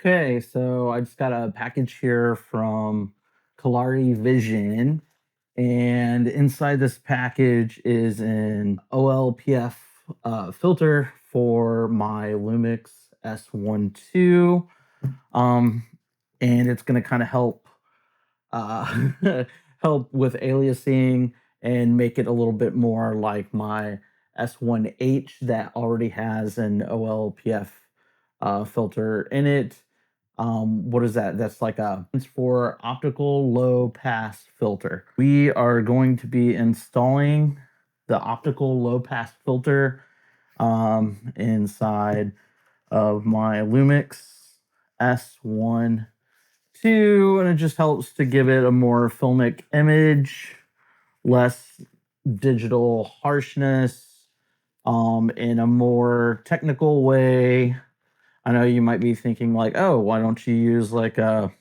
Okay, so I just got a package here from Kolari Vision, and inside this package is an OLPF filter for my Lumix S1II. Um, and it's going to kind of help uh, help with aliasing and make it a little bit more like my S1H that already has an OLPF filter in it. What is that? That's like it's for optical low pass filter. We are going to be installing the optical low pass filter inside of my Lumix S1II, and it just helps to give it a more filmic image, less digital harshness, in a more technical way. I know you might be thinking like, oh, why don't you use like a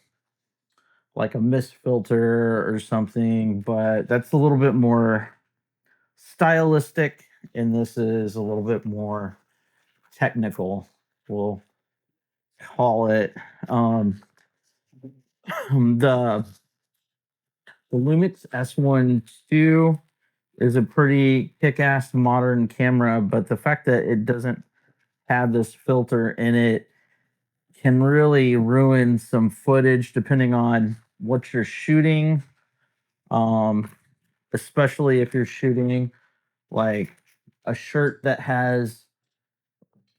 mist filter or something? But that's a little bit more stylistic, and this is a little bit more technical. We'll call it. The Lumix S1II is a pretty kick-ass modern camera, but the fact that it doesn't have this filter in it can really ruin some footage depending on what you're shooting. Um, Especially if you're shooting like a shirt that has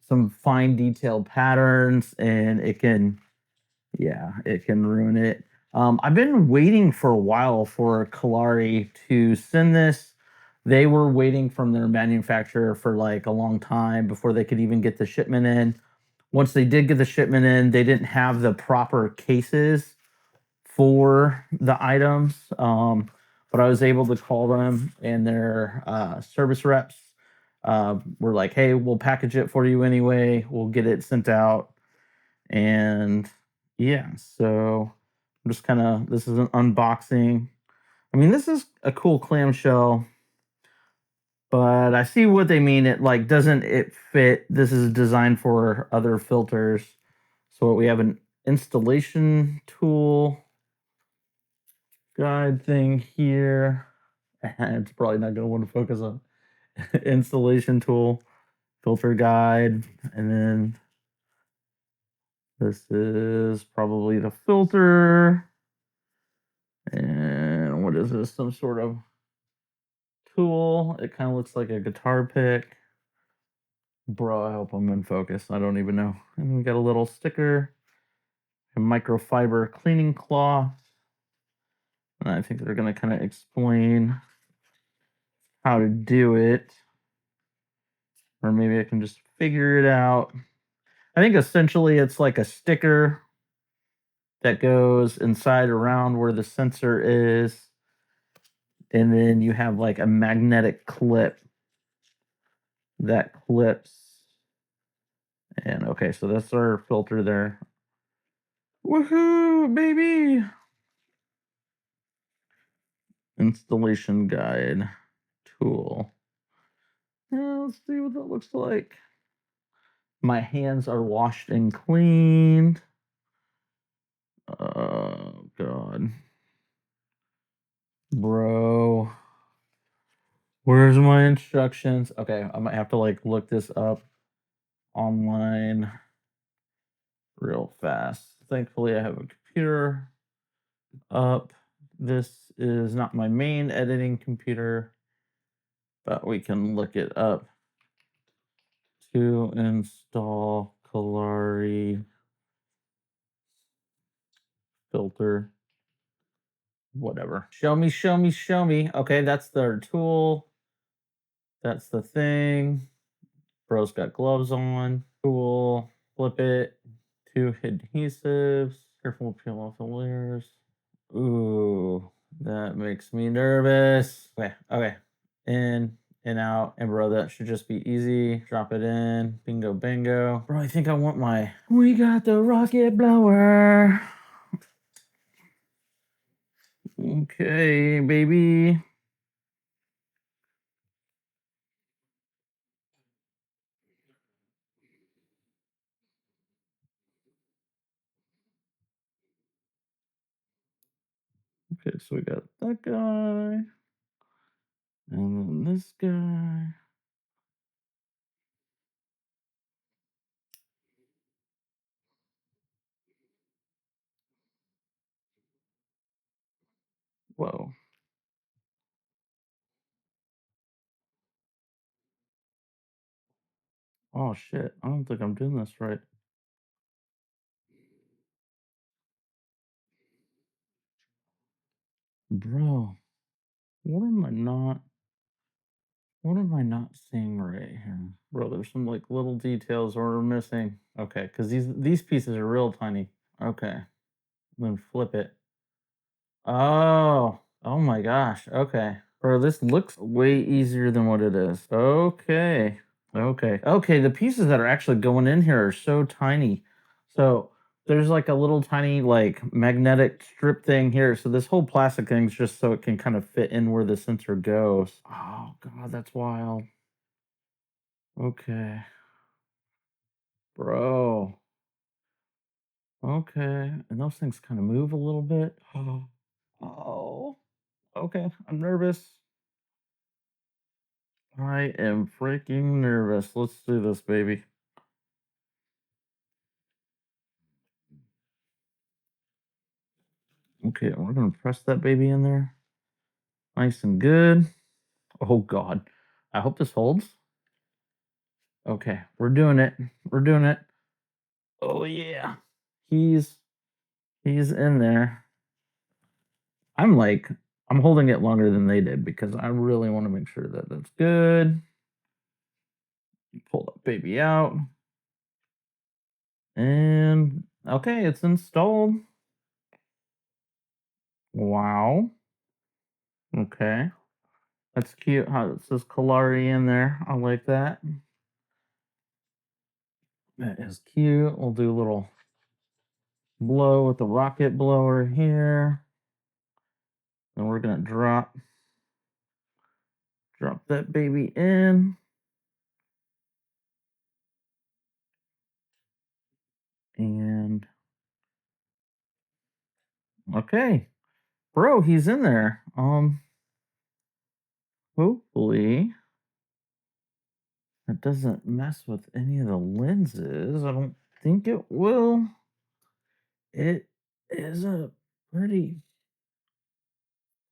some fine detailed patterns, and it can ruin it. I've been waiting for a while for Kolari to send this. They were waiting from their manufacturer for like a long time before they could even get the shipment in. Once they did get the shipment in, they didn't have the proper cases for the items. But I was able to call them, and their service reps were like, "Hey, we'll package it for you anyway. We'll get it sent out." And yeah, so I'm just kind of, this is an unboxing. I mean, this is a cool clamshell, but I see what they mean. It like doesn't it fit? This is designed for other filters. So we have an installation tool guide thing here. And it's probably not going to want to focus on installation tool, filter guide, and then this is probably the filter. And what is this? Some sort of tool. It kind of looks like a guitar pick. Bro, I hope I'm in focus. I don't even know. And we got a little sticker, a microfiber cleaning cloth. And I think they're going to kind of explain how to do it. Or maybe I can just figure it out. I think essentially it's like a sticker that goes inside around where the sensor is. And then you have like a magnetic clip that clips. And okay, so that's our filter there. Woohoo, baby! Installation guide tool. Now let's see what that looks like. My hands are washed and cleaned. Oh, God. Bro. Where's my instructions? Okay, I might have to like look this up online real fast. Thankfully, I have a computer up. This is not my main editing computer, but we can look it up. To install Kolari filter, whatever. Show me, show me, show me. Okay, that's their tool. That's the thing. Bro's got gloves on. Cool. Flip it. Two adhesives. Careful peel off the layers. Ooh, that makes me nervous. Okay, okay. In and out. And bro, that should just be easy. Drop it in. Bingo, bingo. Bro, I think I want my. We got the rocket blower. Okay, baby. Okay, so we got that guy, and then this guy. Whoa. Oh shit. I don't think I'm doing this right. Bro, what am I not seeing right here? Bro, there's some like little details we're missing. Okay, because these pieces are real tiny. Okay. Then flip it. Oh. Oh my gosh. Okay. Bro, this looks way easier than what it is. Okay. Okay. Okay, the pieces that are actually going in here are so tiny. So there's like a little tiny like magnetic strip thing here. So this whole plastic thing's just so it can kind of fit in where the sensor goes. Oh god, that's wild. Okay. Bro. Okay. And those things kind of move a little bit. Oh. Okay. I'm nervous. I am freaking nervous. Let's do this, baby. Okay, we're gonna press that baby in there. Nice and good. Oh god. I hope this holds. Okay, we're doing it. We're doing it. Oh yeah. He's he's in there. I'm like I'm holding it longer than they did because I really want to make sure that that's good. Pull that baby out. And okay, it's installed. Wow. Okay. That's cute how it says Kolari in there. I like that. That is cute. We'll do a little blow with the rocket blower here. And we're gonna drop that baby in. And okay. Bro, he's in there. Hopefully it doesn't mess with any of the lenses. I don't think it will. It is a pretty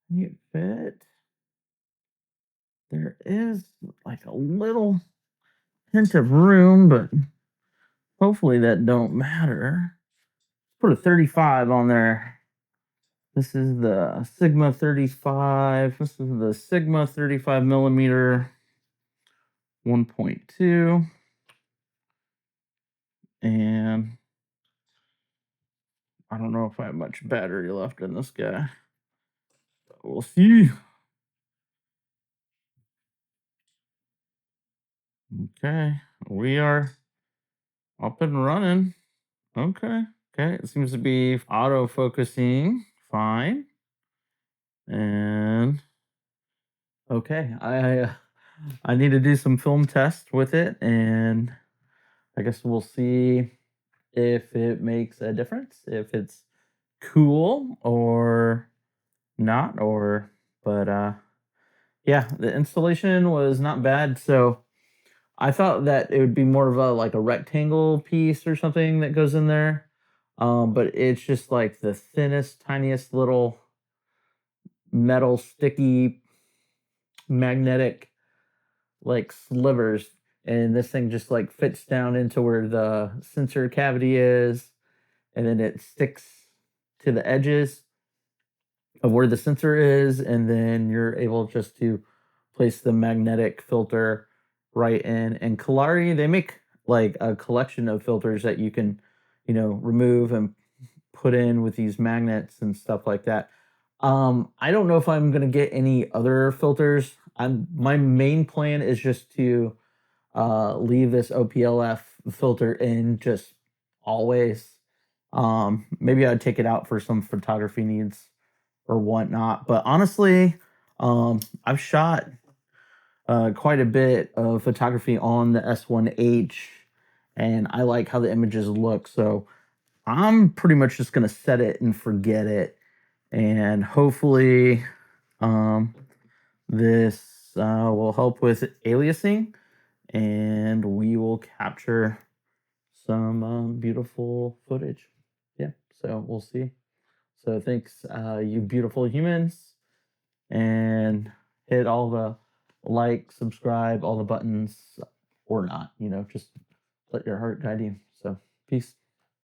neat fit. There is like a little hint of room, but hopefully that don't matter. Put a 35 on there. This is the Sigma 35. This is the Sigma 35 millimeter 1.2. And I don't know if I have much battery left in this guy. But we'll see. Okay. We are up and running. Okay. Okay. It seems to be auto focusing fine. And okay. I need to do some film tests with it, and I guess we'll see if it makes a difference, if it's cool or not, or but yeah, the installation was not bad. So I thought that it would be more of a like a rectangle piece or something that goes in there. But it's just like the thinnest, tiniest little metal sticky magnetic like slivers, and this thing just like fits down into where the sensor cavity is, and then it sticks to the edges of where the sensor is, and then you're able just to place the magnetic filter right in. And Kolari, they make like a collection of filters that you can, remove and put in with these magnets and stuff like that. I don't know if I'm gonna get any other filters. My main plan is just to leave this OPLF filter in just always. Maybe I'd take it out for some photography needs or whatnot. But honestly, I've shot quite a bit of photography on the S1H, and I like how the images look. So I'm pretty much just gonna set it and forget it. and hopefully this will help with aliasing, and we will capture some beautiful footage. Yeah, so we'll see. So thanks, you beautiful humans, and hit all the like, subscribe, all the buttons, or not, just let your heart guide you. So peace.